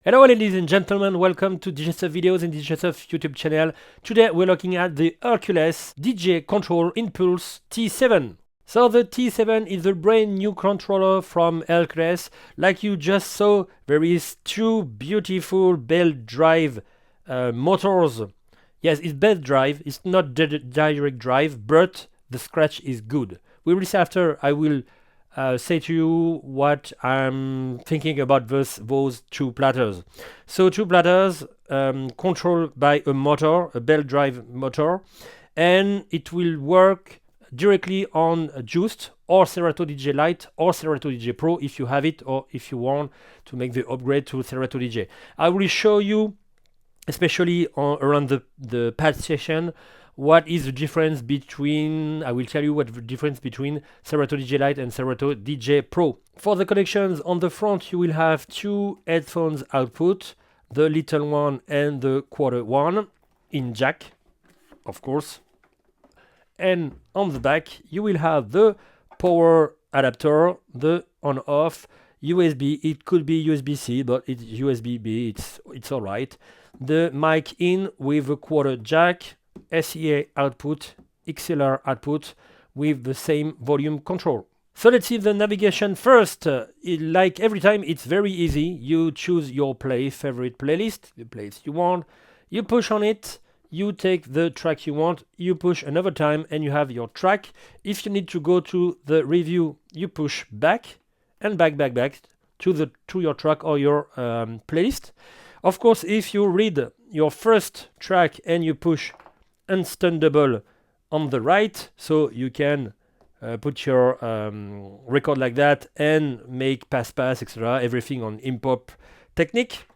Hello ladies and gentlemen, welcome to DJSTUFF videos and DJSTUFF YouTube channel. Today we're looking at the Hercules DJControl Inpulse T7. So the T7 is a brand new controller from Hercules. Like you just saw, there is two beautiful belt drive motors. Yes, it's belt drive, it's not direct drive, but the scratch is good. We will see after. I will say to you what I'm thinking about those two platters. So two platters controlled by a motor, a belt drive motor, and it will work directly on Just or Serato DJ Lite or Serato DJ Pro if you have it, or if you want to make the upgrade to Serato DJ. I will show you, especially around the pad session, what is the difference between, I will tell you what the difference between Serato DJ Lite and Serato DJ Pro. For the connections, on the front you will have two headphones output, the little one and the quarter one, in jack, of course. And on the back you will have the power adapter, the on-off, USB, it could be USB-C, but it's USB-B, it's alright. The mic in with a quarter jack, SEA output, XLR output with the same volume control. So let's see the navigation first. Like every time, it's very easy. You choose your favorite playlist, the playlist you want. You push on it, you take the track you want, you push another time, and you have your track. If you need to go to the review, you push back and back to your track or your playlist. Of course, if you read your first track and you push instant double on the right, so you can put your record like that and make pass, etc., everything on impop technique.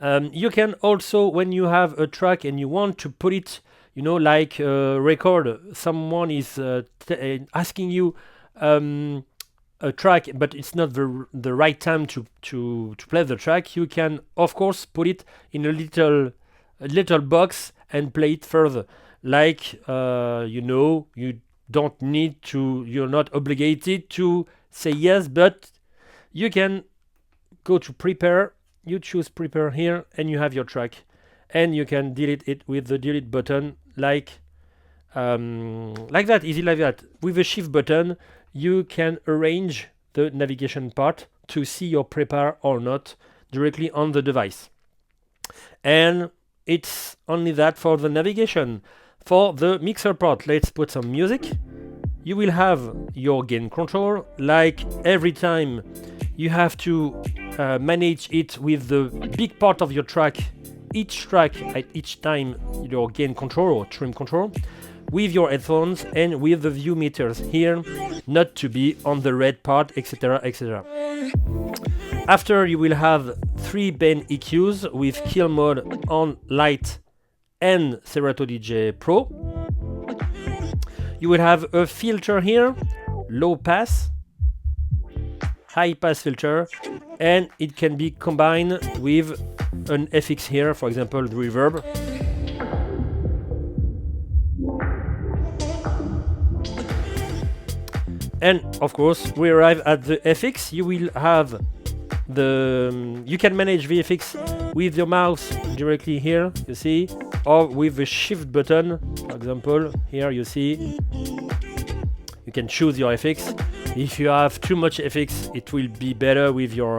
You can also, when you have a track and you want to put it, like record, someone is asking you a track, but it's not the right time to play the track, you can of course put it in a little box and play it further. Like you don't need to, you're not obligated to say yes, but you can go to prepare, you choose prepare here, and you have your track, and you can delete it with the delete button, like that, easy like that. With the shift button you can arrange the navigation part to see your prepare or not directly on the device. And it's only that for the navigation. For the mixer part, let's put some music. You will have your gain control. Like every time, you have to manage it with the big part of your track. Each track at each time, your gain control or trim control, with your headphones and with the view meters here, not to be on the red part, etc., etc. After, you will have 3 band EQs with kill mode on Lite and Serato DJ Pro. You will have a filter here, low pass, high pass filter, and it can be combined with an FX here, for example, the reverb. And of course, we arrive at the FX. You will have you can manage the FX with your mouse directly here, you see, or with the shift button. For example, here you see, you can choose your FX. If you have too much FX, it will be better with your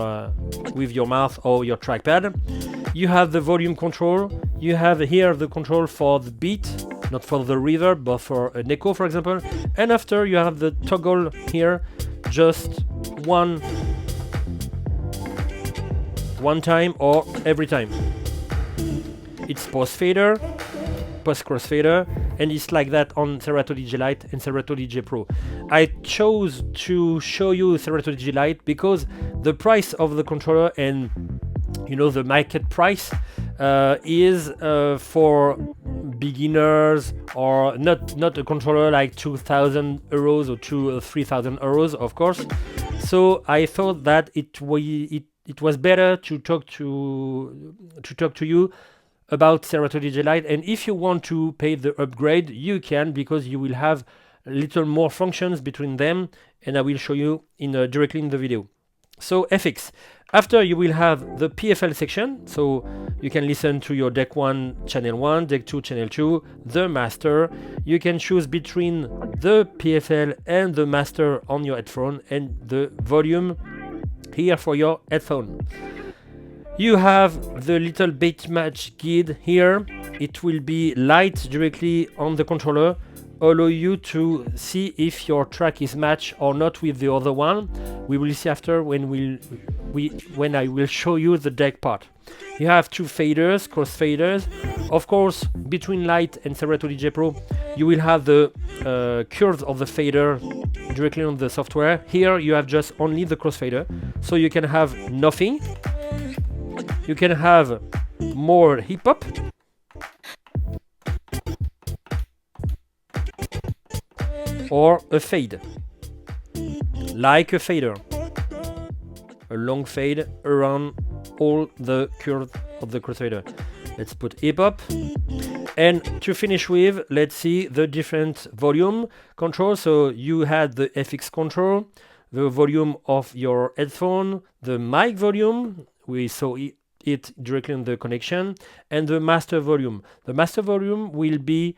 mouse or your trackpad. You have the volume control. You have here the control for the beat, not for the reverb, but for an echo, for example. And after, you have the toggle here, just one time or every time. It's post fader, post crossfader, and it's like that on Serato DJ Lite and Serato DJ Pro. I chose to show you Serato DJ Lite because the price of the controller and the market price is for beginners, or not a controller like 2,000 euros or 3,000 euros, of course. So I thought that it was better to talk to you about Serato DJ Lite, and if you want to pay the upgrade, you can, because you will have a little more functions between them, and I will show you directly in the video. So FX, After, you will have the PFL section, so you can listen to your deck 1 channel 1, deck 2 channel 2, the master. You can choose between the PFL and the master on your headphone, and the volume here for your headphone. You have the little bait match guide here. It will be light directly on the controller, allow you to see if your track is matched or not with the other one. We will see after when I will show you the deck part. You have two faders, cross faders. Of course, between Lite and Serato DJ Pro, you will have the curves of the fader directly on the software. Here you have just only the crossfader, so you can have nothing. You can have more hip hop. Or a fade, like a fader, a long fade around all the curves of the crossfader. Let's put hip hop. And to finish with, let's see the different volume control. So you had the FX control, the volume of your headphone, the mic volume, we saw it directly in the connection, and the master volume. The master volume will be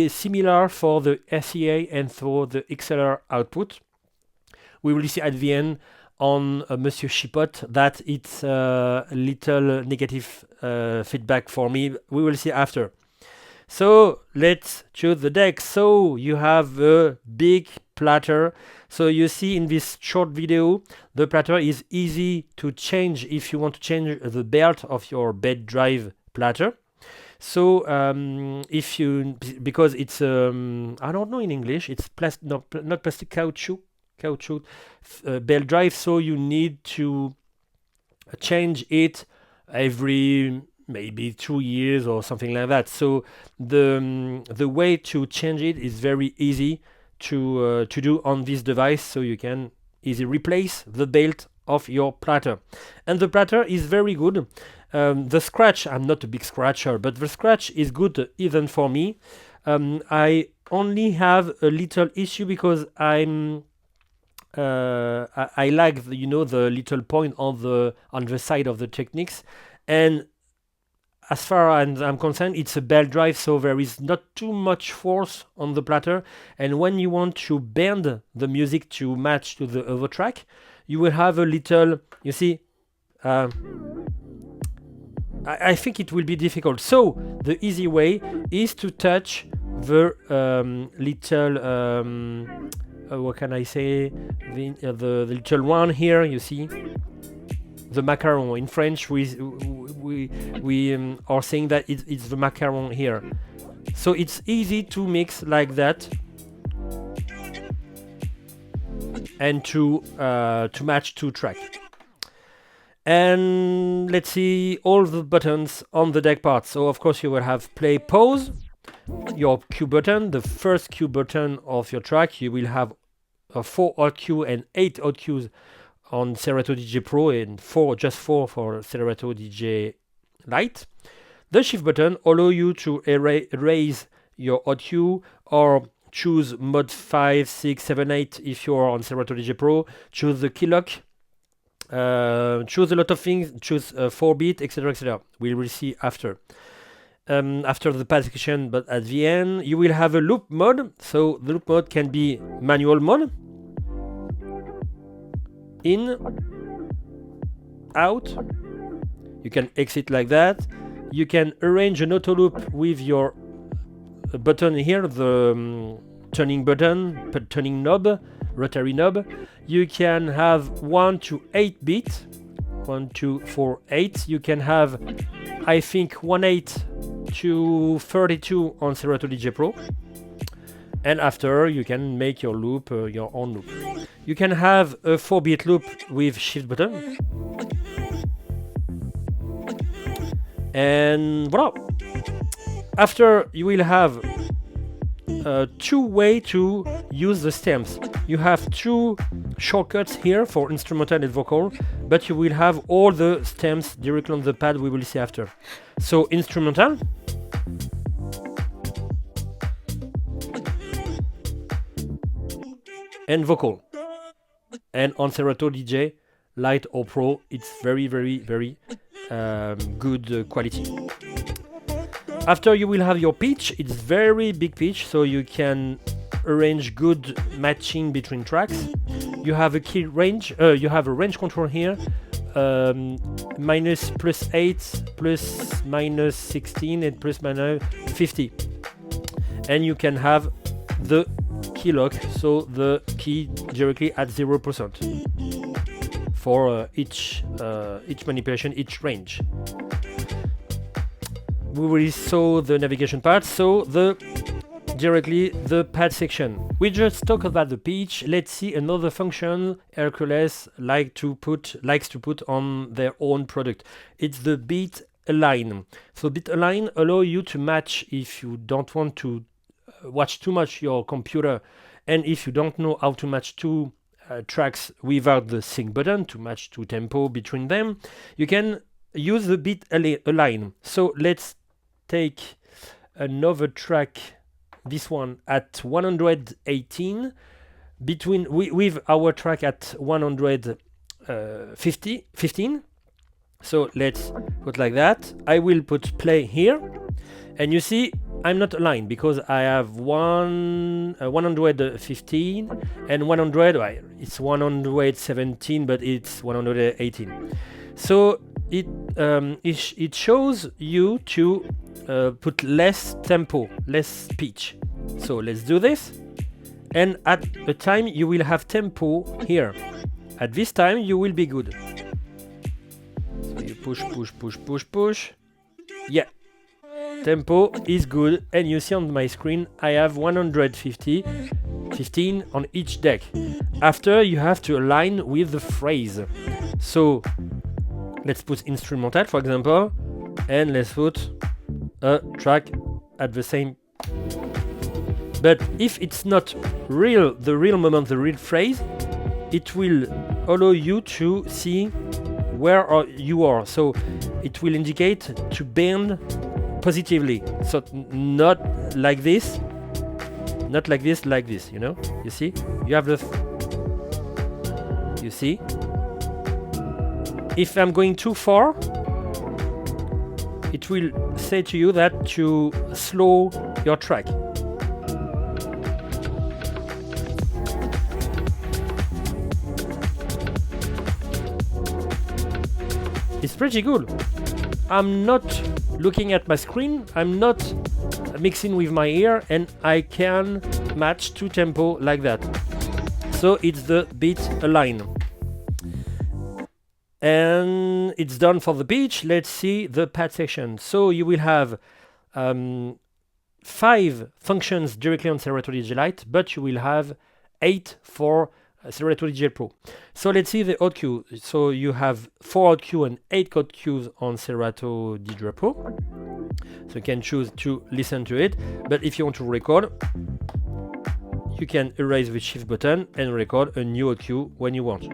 similar for the RCA and for the XLR output. We will see at the end on Monsieur Chipot that it's a little negative feedback for me. We will see after. So let's choose the deck. So you have a big platter. So you see in this short video, the platter is easy to change if you want to change the belt of your bed drive platter. So if you, because it's I don't know in English, it's not plastic, caoutchouc belt drive, so you need to change it every maybe 2 years or something like that. So the way to change it is very easy to do on this device, so you can easily replace the belt of your platter. And the platter is very good. The scratch, I'm not a big scratcher, but the scratch is good even for me. I only have a little issue because I like the, the little point on the side of the Technics, and as far as I'm concerned, it's a belt drive, so there is not too much force on the platter. And when you want to bend the music to match to the other track, you will have a little, you see, I think it will be difficult. So the easy way is to touch the little, what can I say, the little one here, you see, the macaron. In French, we are saying that it's the macaron here. So it's easy to mix like that and to match two tracks. And let's see all the buttons on the deck part. So of course you will have play, pause, your cue button, the first cue button of your track. You will have 4 odd cue and 8 odd cues on Serato DJ Pro, and just 4 for Serato DJ Lite. The shift button allow you to erase your odd cue or choose mode 5, 6, 7, 8 if you're on Serato DJ Pro. Choose the key lock. Choose a lot of things, choose 4-bit, etc, etc. We will see after the pad section, but at the end you will have a loop mode. So the loop mode can be manual mode, in, out. You can exit like that. You can arrange an auto loop with your button here, the turning button, turning knob, rotary knob. You can have 1 to 8 bit, 1, 2, 4, 8. You can have, I think, 1/8 to 32 on Serato DJ Pro. And after, you can make your loop, your own loop. You can have a 4-bit loop with shift button. And voila. After, you will have 2 ways to use the stems. You have 2 shortcuts here for instrumental and vocal, but you will have all the stems directly on the pad. We will see after. So instrumental, and vocal. And on Serato DJ Lite or Pro, it's very good quality. After you will have your pitch. It's very big pitch, so you can arrange good matching between tracks. You have a key range. You have a range control here. Minus +8, plus minus 16, and plus minus 50. And you can have the key lock, so the key directly at 0% for each manipulation, each range. We already saw the navigation part, so directly the pad section. We just talked about the pitch. Let's see another function Hercules likes to put on their own product. It's the beat align. So beat align allow you to match if you don't want to watch too much your computer, and if you don't know how to match two tracks without the sync button to match two tempo between them, you can use the beat align. So let's take another track, this one at 118, with our track at 115. So let's put like that. I will put play here, and you see I'm not aligned because I have 115 and 100. It's 117, but it's 118. So it shows you to put less tempo, less pitch. So let's do this, and at a time you will have tempo here. At this time you will be good. So you push. Yeah, tempo is good, and you see on my screen I have 115 on each deck. After, you have to align with the phrase. So let's put instrumental, for example, and let's put a track at the same. But if it's not the real moment, the real phrase, it will allow you to see where you are. So it will indicate to bend positively. So not like this, like this, you know? You see? You have you see? If I'm going too far, it will say to you that to slow your track. It's pretty good. I'm not looking at my screen, I'm not mixing with my ear, and I can match two tempo like that. So it's the beat align. And it's done for the pitch. Let's see the pad section. So you will have 5 functions directly on Serato DJ Lite, but you will have 8 for Serato DJ Pro. So let's see the hot cue. So you have 4 hot cue and 8 hot cues on Serato DJ Pro. So you can choose to listen to it. But if you want to record, you can erase the shift button and record a new hot cue when you want.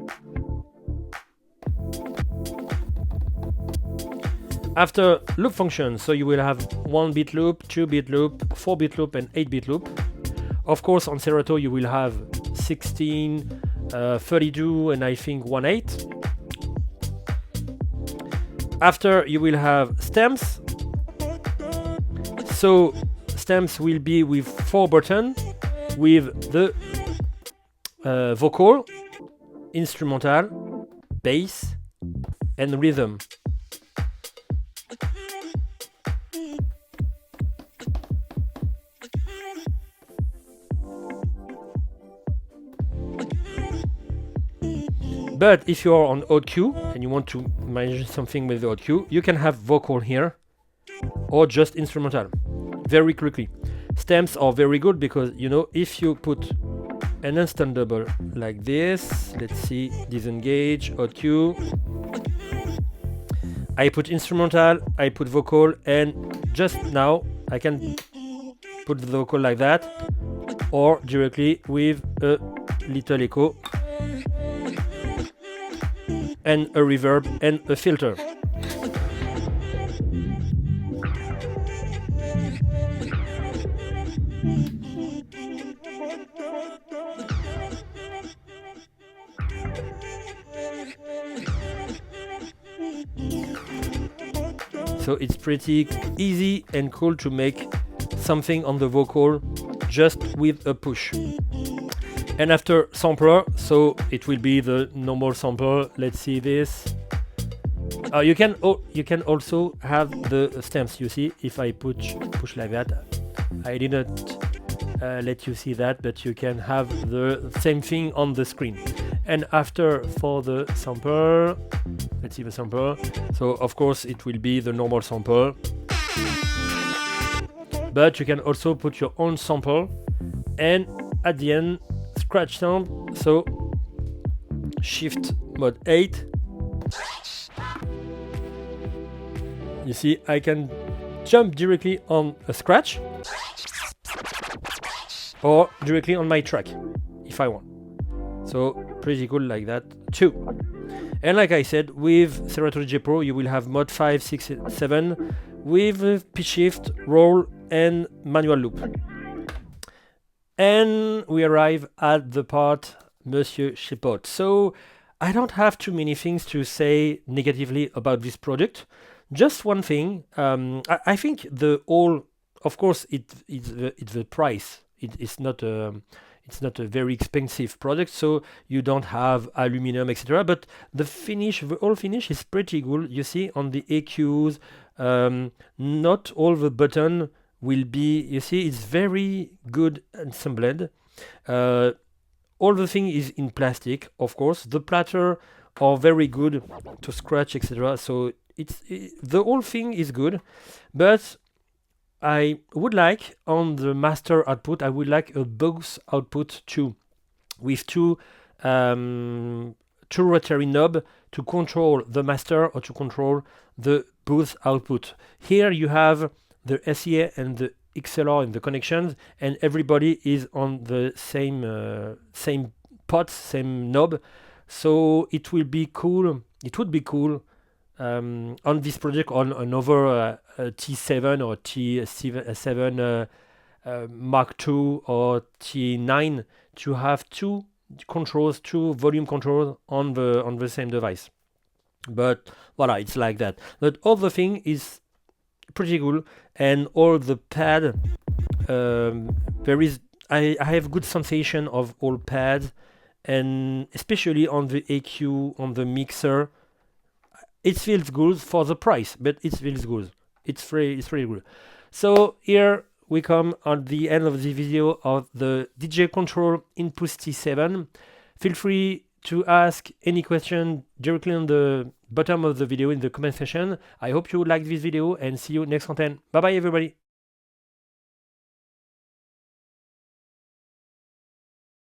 After loop function, so you will have 1-bit loop, 2-bit loop, 4-bit loop, and 8-bit loop. Of course, on Serato you will have 16, 32, and I think 1/8. After you will have stems. So stems will be with 4 buttons, with the vocal, instrumental, bass, and rhythm. But if you are on hot cue and you want to manage something with the hot cue, you can have vocal here or just instrumental very quickly. Stems are very good because, you know, if you put an instant double like this, let's see, disengage, hot cue, I put instrumental, I put vocal, and just now I can put the vocal like that or directly with a little echo and a reverb and a filter. So it's pretty easy and cool to make something on the vocal just with a push. And after sampler, so it will be the normal sampler. Let's see this. You can also have the stamps. You see, if I push like that, I didn't let you see that, but you can have the same thing on the screen. And after for the sampler, let's see the sampler. So of course it will be the normal sample, but you can also put your own sample, and at the end scratch sound. So shift mode 8. You see, I can jump directly on a scratch or directly on my track if I want. So pretty cool like that too. And like I said, with Serato DJ Pro you will have mode 5, 6, 7 with pitch shift, roll and manual loop. And we arrive at the part Monsieur Chipote. So I don't have too many things to say negatively about this product. Just one thing, I think of course it's the price. It's not a very expensive product, so you don't have aluminum, etc. But the whole finish is pretty good. You see on the EQs, not all the button will be. You see, it's very good assembled. All the thing is in plastic, of course. The platter are very good to scratch, etc. So the whole thing is good, but I would like on the master output, I would like a box output too, with two rotary knob to control the master or to control the booth output. Here you have the SEA and the XLR in the connections, and everybody is on the same pot, same knob. So it will be cool. It would be cool on this project, on another T7 or T7 Mark II or T9, to have two volume controls on the same device. But voila, it's like that. But all the thing is pretty cool, and all the pad, I have good sensation of all pads, and especially on the EQ, on the mixer. It feels good for the price, but it feels good. It's really good. So here we come at the end of the video of the DJControl Inpulse T7. Feel free to ask any question directly on the bottom of the video in the comment section. I hope you liked this video, and see you next content. Bye bye everybody.